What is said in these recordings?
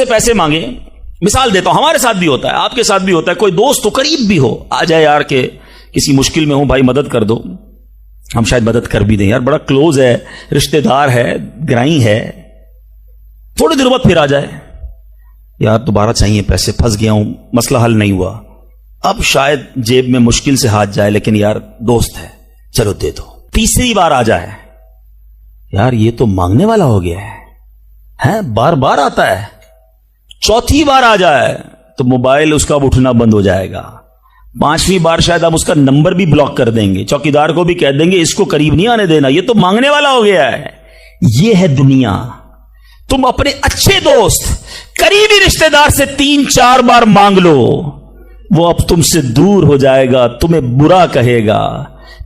سے پیسے مانگے، مثال دیتا ہوں، ہمارے ساتھ بھی ہوتا ہے، آپ کے ساتھ بھی ہوتا ہے، کوئی دوست تو قریب بھی ہو، آ جائے یار کہ کسی مشکل میں ہوں بھائی مدد کر دو، ہم شاید مدد کر بھی دیں، یار بڑا کلوز ہے، رشتہ دار ہے، گرائی ہے، تھوڑے دیر بعد پھر آ جائے، یار دوبارہ چاہیے پیسے، پھنس گیا ہوں، مسئلہ حل نہیں ہوا، اب شاید جیب میں مشکل سے ہاتھ جائے لیکن یار دوست ہے چلو دے دو، تیسری بار آ جائے، یار یہ تو مانگنے والا ہو گیا ہے، بار بار آتا ہے، چوتھی بار آ جائے تو موبائل اس کا اب اٹھنا بند ہو جائے گا، پانچویں بار شاید آپ اس کا نمبر بھی بلاک کر دیں گے، چوکیدار کو بھی کہہ دیں گے اس کو قریب نہیں آنے دینا، یہ تو مانگنے والا ہو گیا ہے۔ یہ ہے دنیا۔ تم اپنے اچھے دوست قریبی رشتہ دار سے 3-4 بار مانگ لو، وہ اب تم سے دور ہو جائے گا، تمہیں برا کہے گا۔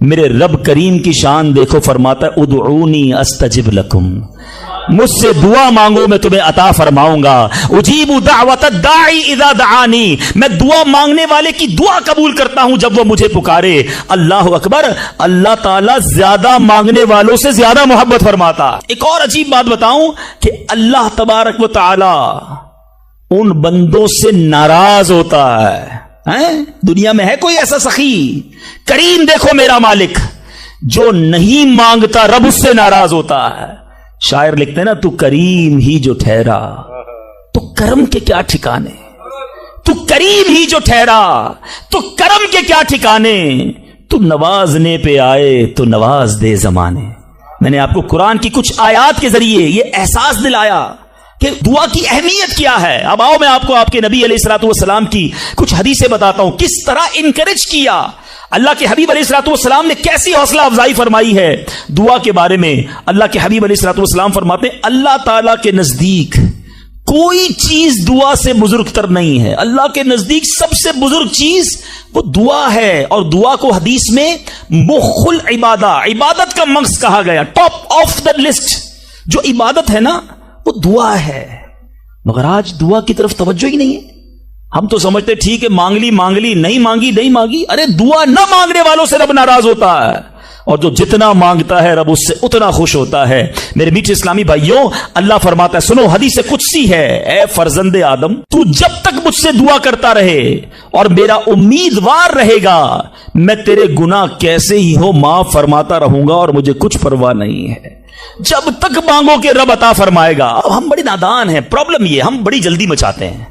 میرے رب کریم کی شان دیکھو، فرماتا ہے ادعونی استجب لکم، مجھ سے دعا مانگو میں تمہیں عطا فرماؤں گا۔ اجیب دعوت الداعی اذا دعانی، میں دعا مانگنے والے کی دعا قبول کرتا ہوں جب وہ مجھے پکارے۔ اللہ اکبر، اللہ تعالیٰ زیادہ مانگنے والوں سے زیادہ محبت فرماتا۔ ایک اور عجیب بات بتاؤں کہ اللہ تبارک و تعالی ان بندوں سے ناراض ہوتا ہے۔ دنیا میں ہے کوئی ایسا سخی؟ کریم دیکھو میرا مالک، جو نہیں مانگتا رب اس سے ناراض ہوتا ہے۔ شاعر لکھتے ہیں نا، تو کریم ہی جو ٹھہرا، تو کرم کے کیا ٹھکانے، تو کریم ہی جو ٹھہرا تو کرم کے کیا ٹھکانے، تو نوازنے پہ آئے تو نواز دے زمانے۔ میں نے آپ کو قرآن کی کچھ آیات کے ذریعے یہ احساس دلایا کہ دعا کی اہمیت کیا ہے۔ اب آؤ میں آپ کو آپ کے نبی علیہ الصلوۃ والسلام کی کچھ حدیثیں بتاتا ہوں، کس طرح انکریج کیا اللہ کے حبیب علیہ الصلوۃ والسلام نے، کیسی حوصلہ افزائی فرمائی ہے دعا کے بارے میں۔ اللہ کے حبیب علیہ الصلوۃ والسلام فرماتے ہیں اللہ تعالیٰ کے نزدیک کوئی چیز دعا سے بزرگ تر نہیں ہے۔ اللہ کے نزدیک سب سے بزرگ چیز وہ دعا ہے، اور دعا کو حدیث میں مخ العبادہ، عبادت کا مغز کہا گیا، ٹاپ آف دا لسٹ جو عبادت ہے نا وہ دعا ہے۔ مگر آج دعا کی طرف توجہ ہی نہیں ہے۔ ہم تو سمجھتے ٹھیک ہے مانگ لی، نہیں مانگی، ارے دعا نہ مانگنے والوں سے رب ناراض ہوتا ہے، اور جو جتنا مانگتا ہے رب اس سے اتنا خوش ہوتا ہے۔ میرے میٹھے اسلامی بھائیوں، اللہ فرماتا ہے، سنو حدیث قدسی ہے، اے فرزند آدم تو جب تک مجھ سے دعا کرتا رہے اور میرا امیدوار رہے گا، میں تیرے گناہ کیسے ہی ہو معاف فرماتا رہوں گا اور مجھے کچھ پرواہ نہیں ہے۔ جب تک مانگو کہ رب عطا فرمائے گا۔ اب ہم بڑے نادان ہیں، پرابلم یہ ہم بڑی جلدی مچاتے ہیں،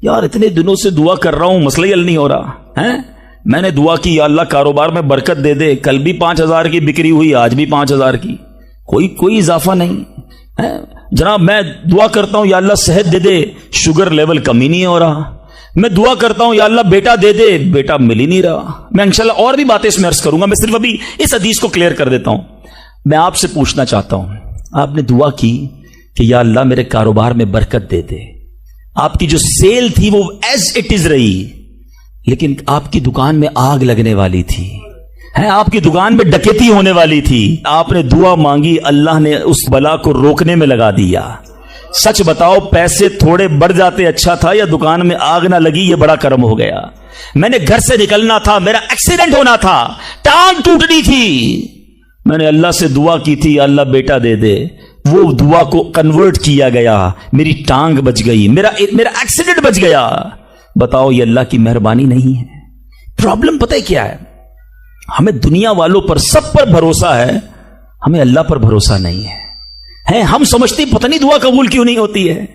یار اتنے دنوں سے دعا کر رہا ہوں مسئلہ حل نہیں ہو رہا ہے، میں نے دعا کی یا اللہ کاروبار میں برکت دے دے، کل بھی 5,000 کی بکری ہوئی، آج بھی 5,000 کی، کوئی اضافہ نہیں ہے۔ جناب میں دعا کرتا ہوں یا اللہ صحت دے دے، شوگر لیول کم ہی نہیں ہو رہا۔ میں دعا کرتا ہوں یا اللہ بیٹا دے دے، بیٹا مل ہی نہیں رہا۔ میں انشاءاللہ اور بھی باتیں اس میں عرض کروں گا، میں صرف ابھی اس حدیث کو کلیئر کر دیتا ہوں۔ میں آپ سے پوچھنا چاہتا ہوں، آپ نے دعا کی کہ یا اللہ میرے کاروبار میں برکت دے دے، آپ کی جو سیل تھی وہ ایز اٹ از رہی، لیکن آپ کی دکان میں آگ لگنے والی تھی، آپ کی دکان میں ڈکیتی ہونے والی تھی، آپ نے دعا مانگی، اللہ نے اس بلا کو روکنے میں لگا دیا۔ سچ بتاؤ پیسے تھوڑے بڑھ جاتے اچھا تھا، یا دکان میں آگ نہ لگی یہ بڑا کرم ہو گیا؟ میں نے گھر سے نکلنا تھا، میرا ایکسیڈنٹ ہونا تھا، ٹانگ ٹوٹنی تھی، میں نے اللہ سے دعا کی تھی اللہ بیٹا دے دے، وہ دعا کو کنورٹ کیا گیا، میری ٹانگ بچ گئی، میرا ایکسیڈنٹ بچ گیا۔ بتاؤ یہ اللہ کی مہربانی نہیں ہے؟ پرابلم پتہ ہے کیا ہے؟ ہمیں دنیا والوں پر سب پر بھروسہ ہے، ہمیں اللہ پر بھروسہ نہیں ہے۔ ہم سمجھتے پتہ نہیں دعا قبول کیوں نہیں ہوتی ہے۔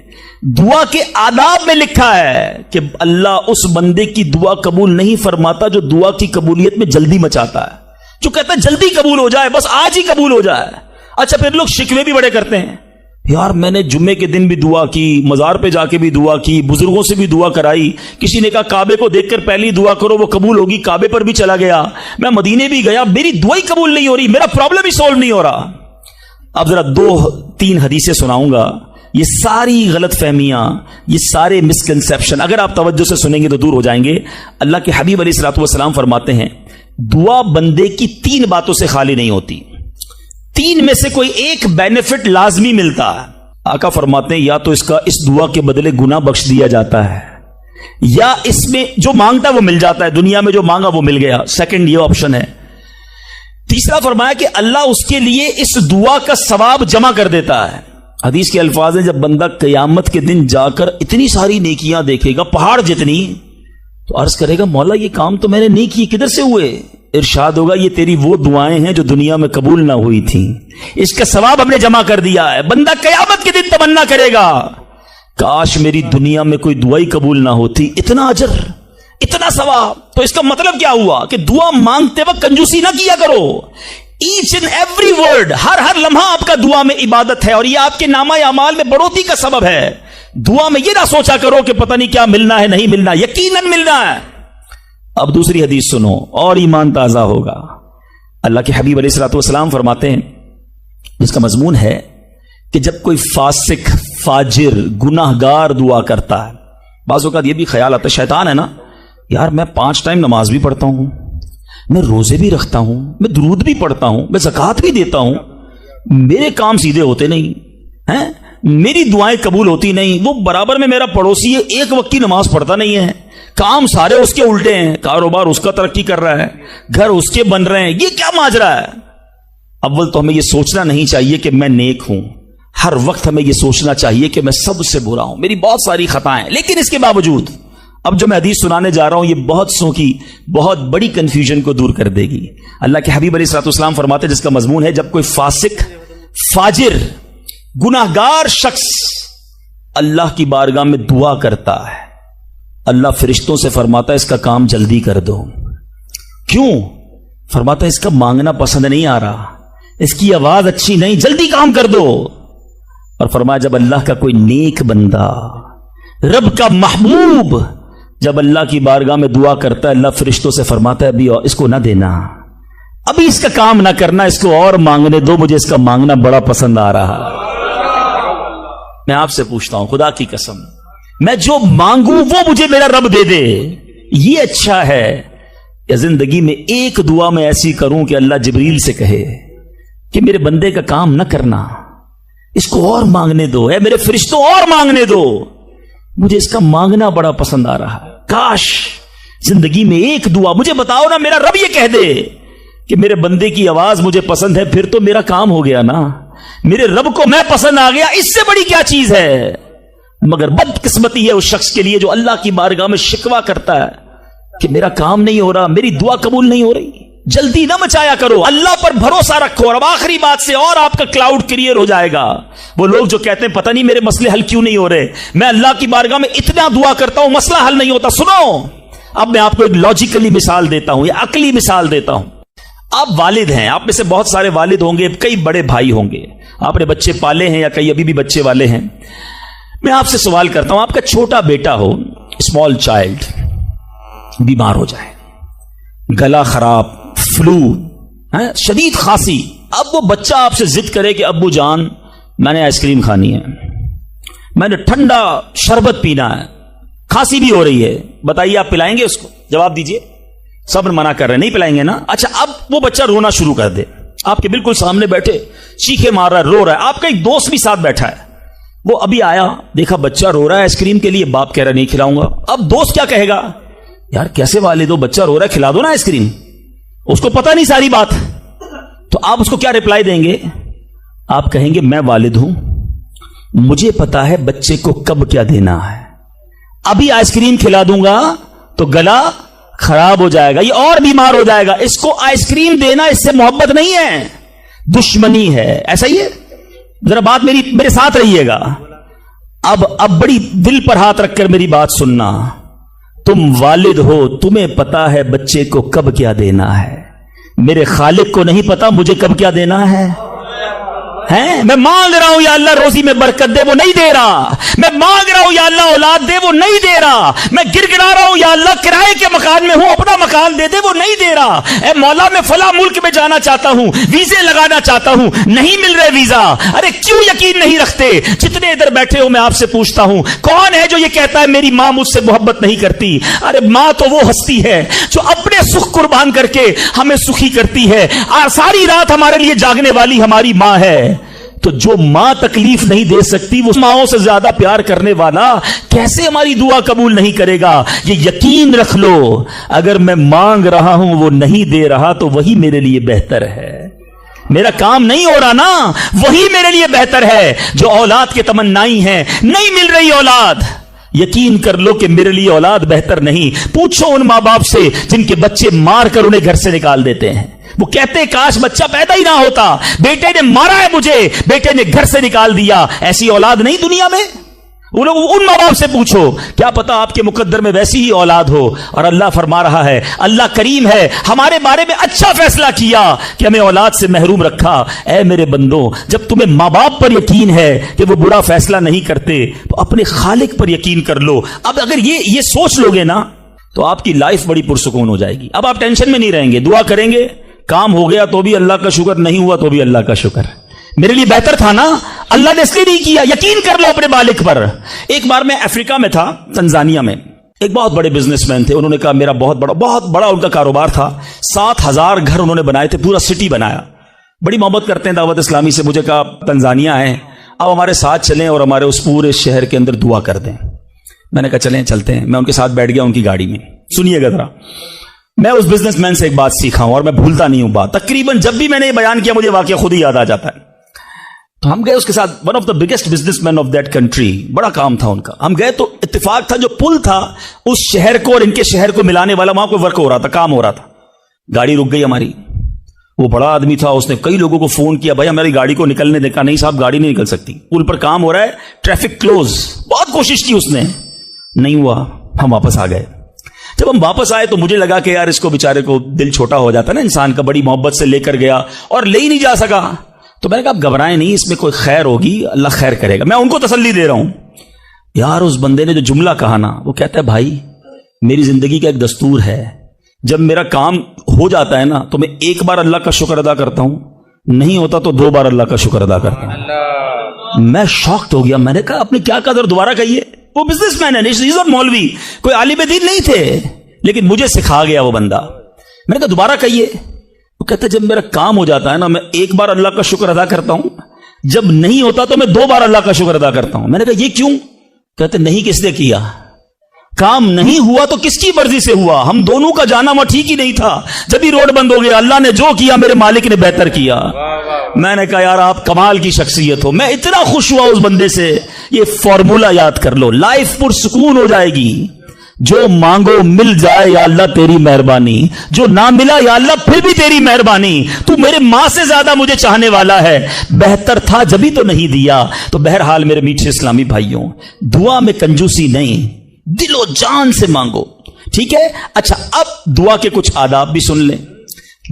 دعا کے آداب میں لکھا ہے کہ اللہ اس بندے کی دعا قبول نہیں فرماتا جو دعا کی قبولیت میں جلدی مچاتا ہے، جو کہتا ہے جلدی قبول ہو جائے، بس آج ہی قبول ہو جائے۔ اچھا پھر لوگ شکوے بھی بڑے کرتے ہیں، یار میں نے جمعے کے دن بھی دعا کی، مزار پہ جا کے بھی دعا کی، بزرگوں سے بھی دعا کرائی، کسی نے کہا کعبے کو دیکھ کر پہلی دعا کرو وہ قبول ہوگی، کعبے پر بھی چلا گیا، میں مدینے بھی گیا، میری دعا ہی قبول نہیں ہو رہی، میرا پرابلم ہی سولو نہیں ہو رہا۔ اب ذرا 2-3 حدیثیں سناؤں گا، یہ ساری غلط فہمیاں، یہ سارے مسکنسیپشن اگر آپ توجہ سے سنیں گے تو دور ہو جائیں گے۔ اللہ کے حبیب علیہ الصلوۃ والسلام فرماتے ہیں دعا بندے کی 3 باتوں سے خالی نہیں ہوتی، 3 میں سے کوئی ایک بینیفٹ لازمی ملتا ہے۔ آقا فرماتے ہیں یا تو اس دعا کے بدلے گناہ بخش دیا جاتا ہے، یا اس میں جو مانگتا ہے وہ مل جاتا ہے، دنیا میں جو مانگا وہ مل گیا، سیکنڈ یہ آپشن ہے۔ تیسرا فرمایا کہ اللہ اس کے لیے اس دعا کا ثواب جمع کر دیتا ہے۔ حدیث کے الفاظ ہیں جب بندہ قیامت کے دن جا کر اتنی ساری نیکیاں دیکھے گا پہاڑ جتنی, تو عرض کرے گا مولا یہ کام تو میں نے نہیں کی, کدھر سے ہوئے؟ ارشاد ہوگا یہ تیری وہ دعائیں ہیں جو دنیا میں قبول نہ ہوئی تھیں, اس کا ثواب ہم نے جمع کر دیا ہے. بندہ قیامت کے دن تمنا کرے گا کاش میری دنیا میں کوئی دعا ہی قبول نہ ہوتی, اتنا اجر اتنا ثواب. تو اس کا مطلب کیا ہوا کہ دعا مانگتے وقت کنجوسی نہ کیا کرو. ایچ اینڈ ایوری ورڈ, ہر لمحہ آپ کا دعا میں عبادت ہے, اور یہ آپ کے نامہ اعمال میں بڑھوتری کا سبب ہے. دعا میں یہ نہ سوچا کرو کہ پتہ نہیں کیا ملنا ہے نہیں ملنا, یقیناً ملنا ہے. اب دوسری حدیث سنو اور ایمان تازہ ہوگا. اللہ کے حبیب علیہ الصلوۃ والسلام فرماتے ہیں, جس کا مضمون ہے کہ جب کوئی فاسق فاجر گناہ گار دعا کرتا ہے, بعض اوقات یہ بھی خیال آتا ہے شیطان ہے نا یار میں 5 ٹائم نماز بھی پڑھتا ہوں, میں روزے بھی رکھتا ہوں, میں درود بھی پڑھتا ہوں, میں زکوٰۃ بھی دیتا ہوں, میرے کام سیدھے ہوتے نہیں ہیں, میری دعائیں قبول ہوتی نہیں. وہ برابر میں میرا پڑوسی ہے, ایک وقت کی نماز پڑھتا نہیں ہے, کام سارے اس کے الٹے ہیں, کاروبار اس کا ترقی کر رہا ہے, گھر اس کے بن رہے ہیں, یہ کیا ماجرا ہے؟ اول تو ہمیں یہ سوچنا نہیں چاہیے کہ میں نیک ہوں, ہر وقت ہمیں یہ سوچنا چاہیے کہ میں سب سے برا ہوں, میری بہت ساری خطائیں. لیکن اس کے باوجود اب جو میں حدیث سنانے جا رہا ہوں یہ بہت سو کی بہت بڑی کنفیوژن کو دور کر دے گی. اللہ کے حبیب علیہ الصلوۃ والسلام فرماتے ہیں, جس کا مضمون ہے جب کوئی فاسق فاجر گناہ گار شخص اللہ کی بارگاہ میں دعا کرتا ہے, اللہ فرشتوں سے فرماتا ہے اس کا کام جلدی کر دو. کیوں؟ فرماتا ہے اس کا مانگنا پسند نہیں آ رہا, اس کی آواز اچھی نہیں, جلدی کام کر دو. اور فرمایا جب اللہ کا کوئی نیک بندہ رب کا محبوب جب اللہ کی بارگاہ میں دعا کرتا ہے, اللہ فرشتوں سے فرماتا ہے ابھی اس کو نہ دینا, ابھی اس کا کام نہ کرنا, اس کو اور مانگنے دو, مجھے اس کا مانگنا بڑا پسند آ رہا. میں آپ سے پوچھتا ہوں خدا کی قسم, میں جو مانگوں وہ مجھے میرا رب دے دے, یہ اچھا ہے یا زندگی میں ایک دعا میں ایسی کروں کہ اللہ جبریل سے کہے کہ میرے بندے کا کام نہ کرنا, اس کو اور مانگنے دو, اے میرے فرشتوں اور مانگنے دو, مجھے اس کا مانگنا بڑا پسند آ رہا ہے. کاش زندگی میں ایک دعا, مجھے بتاؤ نا میرا رب یہ کہہ دے کہ میرے بندے کی آواز مجھے پسند ہے, پھر تو میرا کام ہو گیا نا, میرے رب کو میں پسند آ گیا, اس سے بڑی کیا چیز ہے. مگر بدقسمتی ہے اس شخص کے لیے جو اللہ کی بارگاہ میں شکوہ کرتا ہے کہ میرا کام نہیں ہو رہا, میری دعا قبول نہیں ہو رہی. جلدی نہ مچایا کرو, اللہ پر بھروسہ رکھو. اور اب آخری بات سے اور آپ کا کلاؤڈ کلیئر ہو جائے گا. وہ لوگ جو کہتے ہیں پتہ نہیں میرے مسئلے حل کیوں نہیں ہو رہے, میں اللہ کی بارگاہ میں اتنا دعا کرتا ہوں مسئلہ حل نہیں ہوتا. سنو, اب میں آپ کو ایک لاجیکلی مثال دیتا ہوں یا عقلی مثال دیتا ہوں. آپ والد ہیں, آپ میں سے بہت سارے والد ہوں گے, کئی بڑے بھائی ہوں گے, آپ نے بچے پالے ہیں یا کئی ابھی بھی بچے والے ہیں. میں آپ سے سوال کرتا ہوں, آپ کا چھوٹا بیٹا ہو, اسمال چائلڈ, بیمار ہو جائے, گلا خراب, فلو, شدید کھانسی, اب وہ بچہ آپ سے ضد کرے کہ ابو جان میں نے آئس کریم کھانی ہے, میں نے ٹھنڈا شربت پینا ہے, کھانسی بھی ہو رہی ہے, بتائیے آپ پلائیں گے اس کو؟ جواب دیجئے. صبر منع کر رہے ہیں, نہیں پلائیں گے نا. اچھا اب وہ بچہ رونا شروع کر دے, آپ کے بالکل سامنے بیٹھے چیخے مار رہا ہے, رو رہا ہے, آپ کا ایک دوست بھی ساتھ بیٹھا ہے, وہ ابھی آیا دیکھا بچہ رو رہا ہے آئس کریم کے لیے, باپ کہہ رہا نہیں کھلاؤں گا. اب دوست کیا کہے گا, یار کیسے والد ہو, بچہ رو رہا ہے کھلا دو نا آئس کریم. اس کو پتہ نہیں ساری بات, تو آپ اس کو کیا رپلائی دیں گے؟ آپ کہیں گے میں والد ہوں, مجھے پتا ہے بچے کو کب کیا دینا ہے, ابھی آئس کریم کھلا دوں گا تو گلا خراب ہو جائے گا, یہ اور بیمار ہو جائے گا. اس کو آئس کریم دینا اس سے محبت نہیں ہے, دشمنی ہے. ایسا ہی ہے, ذرا بات میرے ساتھ رہیے گا. اب بڑی دل پر ہاتھ رکھ کر میری بات سننا. تم والد ہو, تمہیں پتا ہے بچے کو کب کیا دینا ہے, میرے خالق کو نہیں پتا مجھے کب کیا دینا ہے. میں مانگ رہا ہوں یا اللہ روزی میں برکت دے, وہ نہیں دے رہا. میں مانگ رہا ہوں یا اللہ اولاد دے, وہ نہیں دے رہا. میں گر گڑا رہا ہوں یا اللہ کرائے کے مکان میں ہوں, اپنا مکان دے دے, وہ نہیں دے رہا. اے مولا میں فلاں ملک میں جانا چاہتا ہوں, ویزے لگانا چاہتا ہوں, نہیں مل رہے ویزا. ارے کیوں یقین نہیں رکھتے؟ جتنے ادھر بیٹھے ہو میں آپ سے پوچھتا ہوں, کون ہے جو یہ کہتا ہے میری ماں مجھ سے محبت نہیں کرتی؟ ارے ماں تو وہ ہستی ہے جو اپنے سکھ قربان کر کے ہمیں سخی کرتی ہے, اور ساری رات ہمارے لیے جاگنے والی ہماری ماں ہے. تو جو ماں تکلیف نہیں دے سکتی, وہ ماؤں سے زیادہ پیار کرنے والا کیسے ہماری دعا قبول نہیں کرے گا؟ یہ یقین رکھ لو, اگر میں مانگ رہا ہوں وہ نہیں دے رہا تو وہی میرے لیے بہتر ہے. میرا کام نہیں ہو رہا نا، وہی میرے لیے بہتر ہے جو اولاد کے تمنائی ہیں، نہیں مل رہی اولاد، یقین کر لو کہ میرے لیے اولاد بہتر نہیں۔ پوچھو ان ماں باپ سے جن کے بچے مار کر انہیں گھر سے نکال دیتے ہیں، وہ کہتے ہیں کاش بچہ پیدا ہی نہ ہوتا، بیٹے نے مارا ہے مجھے، بیٹے نے گھر سے نکال دیا۔ ایسی اولاد نہیں دنیا میں؟ ان ماں باپ سے پوچھو، کیا پتا آپ کے مقدر میں ویسی ہی اولاد ہو۔ اور اللہ فرما رہا ہے، اللہ کریم ہے، ہمارے بارے میں اچھا فیصلہ کیا کہ ہمیں اولاد سے محروم رکھا۔ اے میرے بندوں، جب تمہیں ماں باپ پر یقین ہے کہ وہ برا فیصلہ نہیں کرتے تو اپنے خالق پر یقین کر لو۔ اب اگر یہ سوچ لو گے نا تو آپ کی لائف بڑی پرسکون ہو جائے گی۔ اب آپ ٹینشن میں نہیں رہیں گے، دعا کریں گے، کام ہو گیا تو بھی اللہ کا شکر، نہیں ہوا تو بھی اللہ کا شکر، میرے لیے بہتر تھا نا، اللہ نے اس لیے نہیں کیا۔ یقین کر لو اپنے مالک پر۔ ایک بار میں افریقہ میں تھا، تنزانیہ میں، ایک بہت بڑے بزنس مین تھے، انہوں نے کہا میرا بہت بڑا ان کا کاروبار تھا، 7,000 گھر انہوں نے بنائے تھے، پورا سٹی بنایا، بڑی محبت کرتے ہیں دعوت اسلامی سے۔ مجھے کہا تنزانیہ آئے، اب ہمارے ساتھ چلیں اور ہمارے اس پورے شہر کے اندر دعا کر دیں۔ میں نے کہا چلیں چلتے ہیں، میں ان کے ساتھ بیٹھ گیا ان کی گاڑی میں۔ سنیے گا ذرا، میں اس بزنس مین سے ایک بات سیکھا ہوں اور میں بھولتا نہیں ہوں بات، تقریباً جب بھی میں نے یہ بیان کیا مجھے واقعہ خود ہی یاد آ جاتا ہے۔ تو ہم گئے اس کے ساتھ، one of the biggest business man of that country, بڑا کام تھا ان کا۔ ہم گئے تو اتفاق تھا جو پل تھا اس شہر کو اور ان کے شہر کو ملانے والا، وہاں کوئی ورک ہو رہا تھا، کام ہو رہا تھا۔ گاڑی رک گئی ہماری، وہ بڑا آدمی تھا، اس نے کئی لوگوں کو فون کیا، بھائی ہماری گاڑی کو نکلنے دیکھا، نہیں صاحب گاڑی نہیں نکل سکتی، پل پر کام ہو رہا ہے، ٹریفک کلوز۔ بہت کوشش کی اس نے، نہیں ہوا، ہم واپس آ گئے۔ جب ہم واپس آئے تو مجھے لگا کہ یار اس کو بیچارے کو دل چھوٹا ہو جاتا نا انسان کا، بڑی محبت سے لے کر گیا اور لے ہی نہیں جا سکا۔ تو میں نے کہا آپ گھبرائیں نہیں، اس میں کوئی خیر ہوگی، اللہ خیر کرے گا۔ میں ان کو تسلی دے رہا ہوں۔ یار اس بندے نے جو جملہ کہا نا، وہ کہتا ہے بھائی میری زندگی کا ایک دستور ہے، جب میرا کام ہو جاتا ہے نا تو میں ایک بار اللہ کا شکر ادا کرتا ہوں، نہیں ہوتا تو 2 بار اللہ کا شکر ادا کرتا ہوں۔ میں شاکڈ ہو گیا، میں نے کہا آپ نے کیا کہا، دوبارہ کہیے۔ وہ بزنس مین ہے، مولوی، کوئی عالم دین نہیں تھے، لیکن مجھے سکھا گیا وہ بندہ۔ میں نے کہا دوبارہ کہیے۔ وہ کہتا ہے جب میرا کام ہو جاتا ہے نا میں ایک بار اللہ کا شکر ادا کرتا ہوں، جب نہیں ہوتا تو میں 2 بار اللہ کا شکر ادا کرتا ہوں۔ میں نے کہا یہ کیوں؟ کہتے نہیں کس نے کیا، کام نہیں ہوا تو کس کی مرضی سے ہوا، ہم دونوں کا جانا وہاں ٹھیک ہی نہیں تھا، جب ہی روڈ بند ہو گیا، اللہ نے جو کیا میرے مالک نے بہتر کیا۔ میں نے کہا یار آپ کمال کی شخصیت ہو، میں اتنا خوش ہوا اس بندے سے۔ یہ فارمولا یاد کر لو، لائف پرسکون ہو جائے گی۔ جو مانگو مل جائے یا اللہ تیری مہربانی، جو نہ ملا یا اللہ پھر بھی تیری مہربانی، تو میرے ماں سے زیادہ مجھے چاہنے والا ہے، بہتر تھا جبھی تو نہیں دیا۔ تو بہرحال میرے میٹھے اسلامی بھائیوں، دعا میں کنجوسی نہیں، دل و جان سے مانگو، ٹھیک ہے؟ اچھا اب دعا کے کچھ آداب بھی سن لیں۔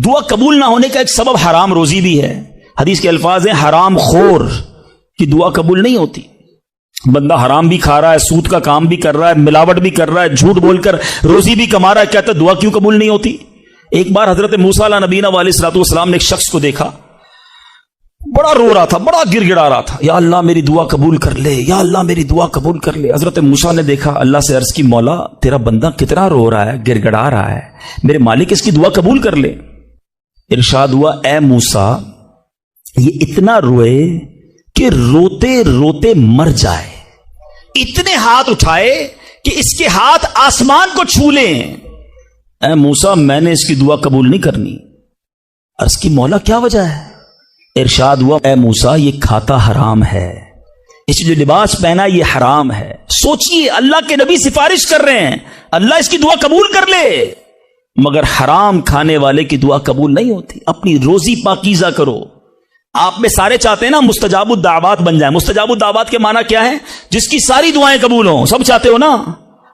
دعا قبول نہ ہونے کا ایک سبب حرام روزی بھی ہے۔ حدیث کے الفاظ ہیں حرام خور کی دعا قبول نہیں ہوتی۔ بندہ حرام بھی کھا رہا ہے، سود کا کام بھی کر رہا ہے، ملاوٹ بھی کر رہا ہے، جھوٹ بول کر روزی بھی کما رہا ہے، کہتا ہے دعا کیوں قبول نہیں ہوتی؟ ایک بار حضرت موسیٰ علیہ نبینا علیہ الصلوۃ والسلام نے ایک شخص کو دیکھا، بڑا رو رہا تھا، بڑا گر گڑا رہا تھا، یا اللہ میری دعا قبول کر لے، یا اللہ میری دعا قبول کر لے۔ حضرت موسیٰ نے دیکھا، اللہ سے عرض کی مولا تیرا بندہ کتنا رو رہا ہے، گر گڑا رہا ہے، میرے مالک اس کی دعا قبول کر لے۔ ارشاد ہوا اے موسیٰ یہ اتنا روئے کہ روتے روتے مر جائے، اتنے ہاتھ اٹھائے کہ اس کے ہاتھ آسمان کو چھو لیں۔ اے موسیٰ میں نے اس کی دعا قبول نہیں کرنی۔ عرض کی مولا کیا وجہ ہے؟ ارشاد ہوا اے موسیٰ یہ کھاتا حرام ہے، اس جو لباس پہنا یہ حرام ہے۔ سوچئے اللہ کے نبی سفارش کر رہے ہیں اللہ اس کی دعا قبول کر لے، مگر حرام کھانے والے کی دعا قبول نہیں ہوتی۔ اپنی روزی پاکیزہ کرو۔ آپ میں سارے چاہتے ہیں نا مستجاب الدعوات بن جائیں۔ مستجاب الدعوات کے معنی کیا ہے؟ جس کی ساری دعائیں قبول ہوں، سب چاہتے ہو نا؟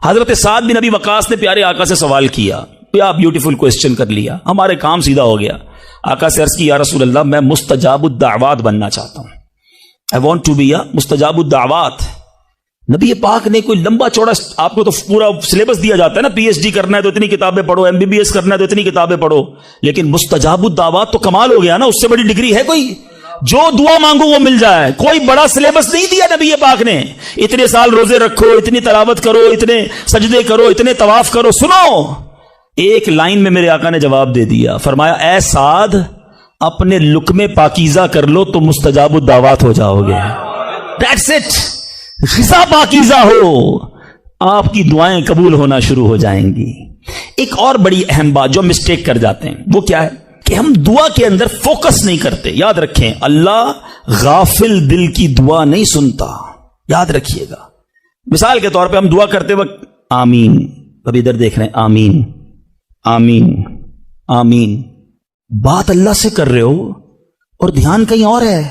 حضرت سعد بن ابی وقاص نے پیارے آقا سے سوال کیا، کیا بیوٹیفل کوسچن کر لیا، ہمارے کام سیدھا ہو گیا۔ آقا سے عرض کی یا رسول اللہ میں مستجاب الدعوات بننا چاہتا ہوں، I want to be a مستجاب الدعوات۔ نبی پاک نے کوئی لمبا چوڑا، آپ کو تو پورا سلیبس دیا جاتا ہے نا، پی ایچ ڈی کرنا ہے تو اتنی کتابیں پڑھو، ایم بی بی ایس کرنا ہے تو اتنی کتابیں پڑھو، لیکن مستجاب الدعوات تو کمال ہو گیا نا، اس سے بڑی ڈگری ہے کوئی؟ جو دعا مانگو وہ مل جائے، کوئی بڑا سلیبس نہیں دیا نبی پاک نے، اتنے سال روزے رکھو، اتنی تلاوت کرو، اتنے سجدے کرو، اتنے طواف کرو۔ سنو ایک لائن میں میرے آقا نے جواب دے دیا، فرمایا اے سعد اپنے لقمے پاکیزہ کر لو تو مستجاب الدعوات ہو جاؤ گے۔ That's it، غذا پاکیزہ ہو، آپ کی دعائیں قبول ہونا شروع ہو جائیں گی۔ ایک اور بڑی اہم بات جو مسٹیک کر جاتے ہیں وہ کیا ہے کہ کہ ہم دعا کے اندر فوکس نہیں کرتے. یاد رکھیں, اللہ غافل دل کی دعا نہیں سنتا, یاد رکھیے گا. مثال کے طور پہ ہم دعا کرتے وقت آمین, ابھی ادھر دیکھ رہے ہیں, آمین آمین آمین, بات اللہ سے کر رہے ہو اور دھیان کہیں اور ہے.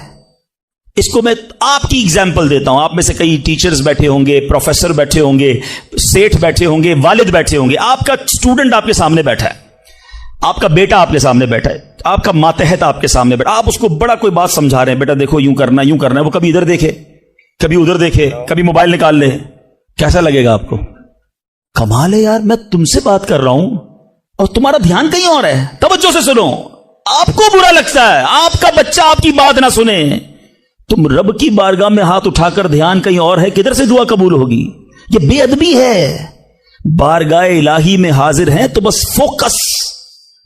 اس کو میں آپ کی ایگزامپل دیتا ہوں. آپ میں سے کئی ٹیچرز بیٹھے ہوں گے, پروفیسر بیٹھے ہوں گے, سیٹھ بیٹھے ہوں گے, والد بیٹھے ہوں گے. آپ کا اسٹوڈنٹ آپ کے سامنے بیٹھا ہے, آپ کا بیٹا آپ کے سامنے بیٹھا ہے, آپ کا ماتحت آپ کے سامنے بیٹھا, آپ اس کو بڑا کوئی بات سمجھا رہے ہیں, بیٹا دیکھو یوں کرنا یوں کرنا ہے. وہ کبھی ادھر دیکھے, کبھی ادھر دیکھے, کبھی موبائل نکال لے. کیسا لگے گا آپ کو؟ کمال ہے یار, میں تم سے بات کر رہا ہوں اور تمہارا دھیان کہیں اور ہے. توجہ سے سنو. آپ کو برا لگتا ہے آپ کا بچہ آپ کی بات نہ سنے. تم رب کی بارگاہ میں ہاتھ اٹھا کر دھیان کہیں اور ہے, کدھر سے دعا قبول ہوگی؟ یہ بے ادبی ہے. بارگاہ الہی میں حاضر ہیں تو بس فوکس,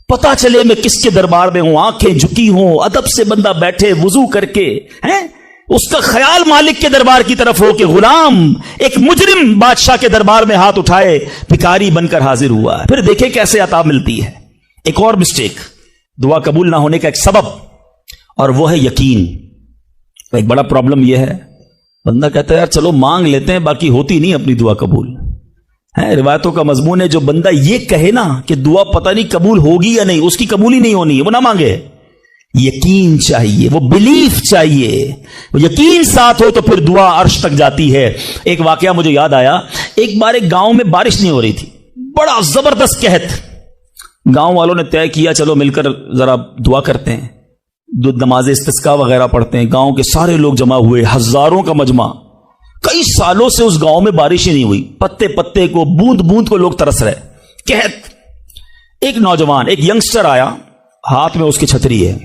پتا چلے میں کس کے دربار میں ہوں, آنکھیں جھکی ہوں, ادب سے بندہ بیٹھے وضو کر کے, ہیں اس کا خیال مالک کے دربار کی طرف ہو کہ غلام ایک مجرم بادشاہ کے دربار میں ہاتھ اٹھائے, بھکاری بن کر حاضر ہوا ہے. پھر دیکھیں کیسے عطا ملتی ہے. ایک اور مسٹیک, دعا قبول نہ ہونے کا ایک سبب, اور وہ ہے یقین. ایک بڑا پرابلم یہ ہے, بندہ کہتا ہے یار چلو مانگ لیتے ہیں, باقی ہوتی نہیں اپنی دعا قبول. روایتوں کا مضمون ہے جو بندہ یہ کہے نا کہ دعا پتہ نہیں قبول ہوگی یا نہیں, اس کی قبول ہی نہیں ہونی ہے, وہ نہ مانگے. یقین چاہیے, وہ بلیف چاہیے, وہ یقین ساتھ ہو تو پھر دعا عرش تک جاتی ہے. ایک واقعہ مجھے یاد آیا. ایک بار ایک گاؤں میں بارش نہیں ہو رہی تھی, بڑا زبردست قحط. گاؤں والوں نے طے کیا چلو مل کر ذرا دعا کرتے ہیں, نماز استسقاء وغیرہ پڑھتے ہیں. گاؤں کے سارے لوگ جمع ہوئے, ہزاروں کا مجمع. کئی سالوں سے اس گاؤں میں بارش ہی نہیں ہوئی, پتے پتے کو, بوند بوند کو لوگ ترس رہے, قحط. ایک نوجوان, ایک ینگسٹر آیا, ہاتھ میں اس کی چھتری ہے.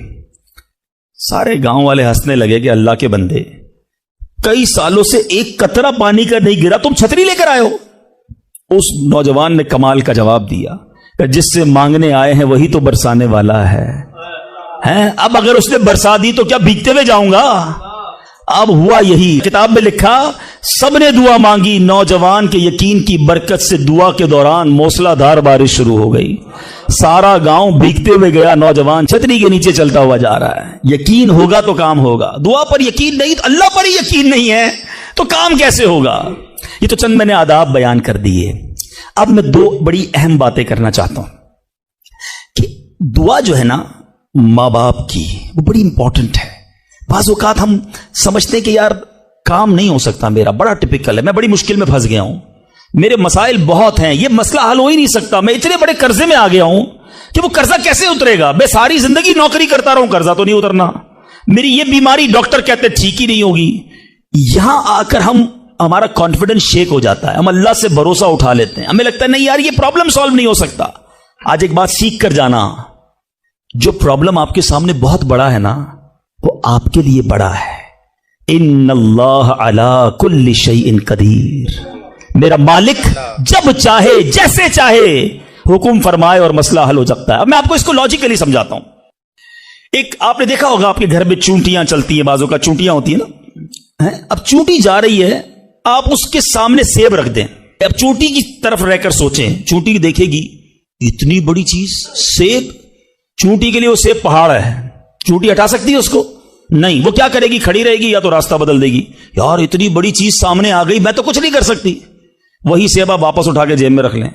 سارے گاؤں والے ہنسنے لگے کہ اللہ کے بندے, کئی سالوں سے ایک قطرہ پانی کا نہیں گرا, تم چھتری لے کر آئے ہو. اس نوجوان نے کمال کا جواب دیا کہ جس سے مانگنے آئے ہیں وہی تو برسانے والا ہے. اب اگر اس نے برسا دی تو کیا بھیگتے ہوئے جاؤں گا؟ اب ہوا یہی. کتاب میں لکھا سب نے دعا مانگی, نوجوان کے یقین کی برکت سے دعا کے دوران موسلا دھار بارش شروع ہو گئی. سارا گاؤں بھیگتے ہوئے گیا, نوجوان چھتری کے نیچے چلتا ہوا جا رہا ہے. یقین ہوگا تو کام ہوگا. دعا پر یقین نہیں, اللہ پر ہی یقین نہیں ہے تو کام کیسے ہوگا؟ یہ تو چند میں نے آداب بیان کر دیے. اب میں دو بڑی اہم باتیں کرنا چاہتا ہوں کہ دعا جو ہے نا ماں باپ کی, وہ بڑی امپورٹنٹ ہے. بعض اوقات ہم سمجھتے ہیں کہ یار کام نہیں ہو سکتا میرا, بڑا ٹپیکل ہے, میں بڑی مشکل میں پھنس گیا ہوں, میرے مسائل بہت ہیں, یہ مسئلہ حل ہو ہی نہیں سکتا, میں اتنے بڑے قرضے میں آ گیا ہوں کہ وہ قرضہ کیسے اترے گا؟ میں ساری زندگی نوکری کرتا رہوں, قرضہ تو نہیں اترنا. میری یہ بیماری ڈاکٹر کہتے ٹھیک ہی نہیں ہوگی. یہاں آ کر ہمارا کانفیڈنس شیک ہو جاتا ہے, ہم اللہ سے بھروسہ اٹھا لیتے ہیں, ہمیں لگتا ہے نہیں یار یہ پرابلم سالو نہیں ہو سکتا. آج ایک بات سیکھ کر جانا, جو پرابلم آپ کے سامنے بہت بڑا ہے نا, وہ آپ کے لیے بڑا ہے. ان اللہ علی کل شیء قدیر, میرا مالک جب چاہے جیسے چاہے حکم فرمائے اور مسئلہ حل ہو سکتا ہے. اب میں آپ کو اس کو لاجیکلی سمجھاتا ہوں. ایک آپ نے دیکھا ہوگا آپ کے گھر میں چونٹیاں چلتی ہیں, بازوں کا چونٹیاں ہوتی ہیں نا. اب چونٹی جا رہی ہے, آپ اس کے سامنے سیب رکھ دیں. اب چونٹی کی طرف رہ کر سوچیں, چونٹی دیکھے گی اتنی بڑی چیز سیب, چونٹی کے لیے وہ سیب پہاڑ ہے, چونٹی ہٹا سکتی ہے اس کو؟ نہیں. وہ کیا کرے گی؟ کھڑی رہے گی یا تو راستہ بدل دے گی. یار اتنی بڑی چیز سامنے آ گئی, میں تو کچھ نہیں کر سکتی. وہی سیب آپ واپس اٹھا کے جیب میں رکھ لیں,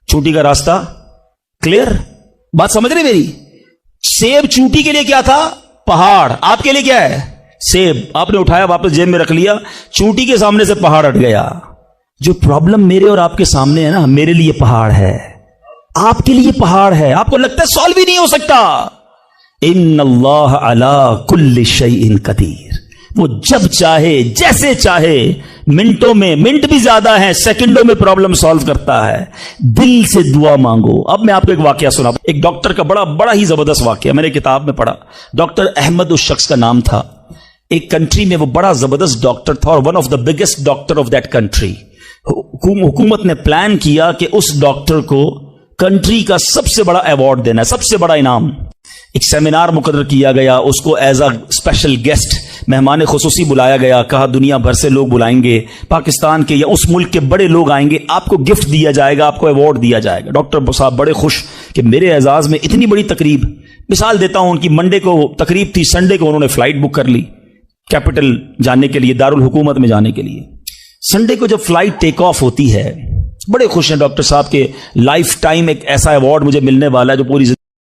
چونٹی کا راستہ کلیئر. بات سمجھ رہے میری؟ سیب چونٹی کے لیے کیا تھا؟ پہاڑ. آپ کے لیے کیا ہے؟ سیب. آپ نے اٹھایا واپس جیب میں رکھ لیا, چونٹی کے سامنے سے پہاڑ ہٹ گیا. جو پرابلم میرے اور آپ کے سامنے ہے نا, میرے لیے پہاڑ ہے, آپ کے لیے پہاڑ ہے. آپ کو لگتا ہے سالو بھی نہیں ہو سکتا. ان اللہ علی کل شیء قدیر, وہ جب چاہے جیسے چاہے, منٹوں میں, منٹ بھی زیادہ ہیں, سیکنڈوں میں پرابلم سالو کرتا ہے. دل سے دعا مانگو. اب میں آپ کو ایک واقعہ سنا, ایک ڈاکٹر کا بڑا ہی زبردست واقعہ, میں نے کتاب میں پڑھا. ڈاکٹر احمد اس شخص کا نام تھا. ایک کنٹری میں وہ بڑا زبردست ڈاکٹر تھا اور one of the biggest doctor of that country. حکومت نے پلان کیا کہ اس ڈاکٹر کو کنٹری کا سب سے بڑا ایوارڈ دینا ہے, سب سے بڑا انعام. ایک سیمینار مقرر کیا گیا, اس کو ایز اے اسپیشل گیسٹ مہمان خصوصی بلایا گیا. کہا دنیا بھر سے لوگ بلائیں گے, پاکستان کے یا اس ملک کے بڑے لوگ آئیں گے, آپ کو گفٹ دیا جائے گا, آپ کو ایوارڈ دیا جائے گا. ڈاکٹر صاحب بڑے خوش کہ میرے اعزاز میں اتنی بڑی تقریب. مثال دیتا ہوں، ان کی منڈے کو تقریب تھی، سنڈے کو انہوں نے فلائٹ بک کر لی کیپٹل جانے کے لیے، دارالحکومت میں جانے کے لیے۔ سنڈے کو جب فلائٹ ٹیک آف ہوتی ہے، بڑے خوش ہیں ڈاکٹر صاحب کے لائف ٹائم ایک ایسا ایوارڈ مجھے ملنے والا ہے جو پوری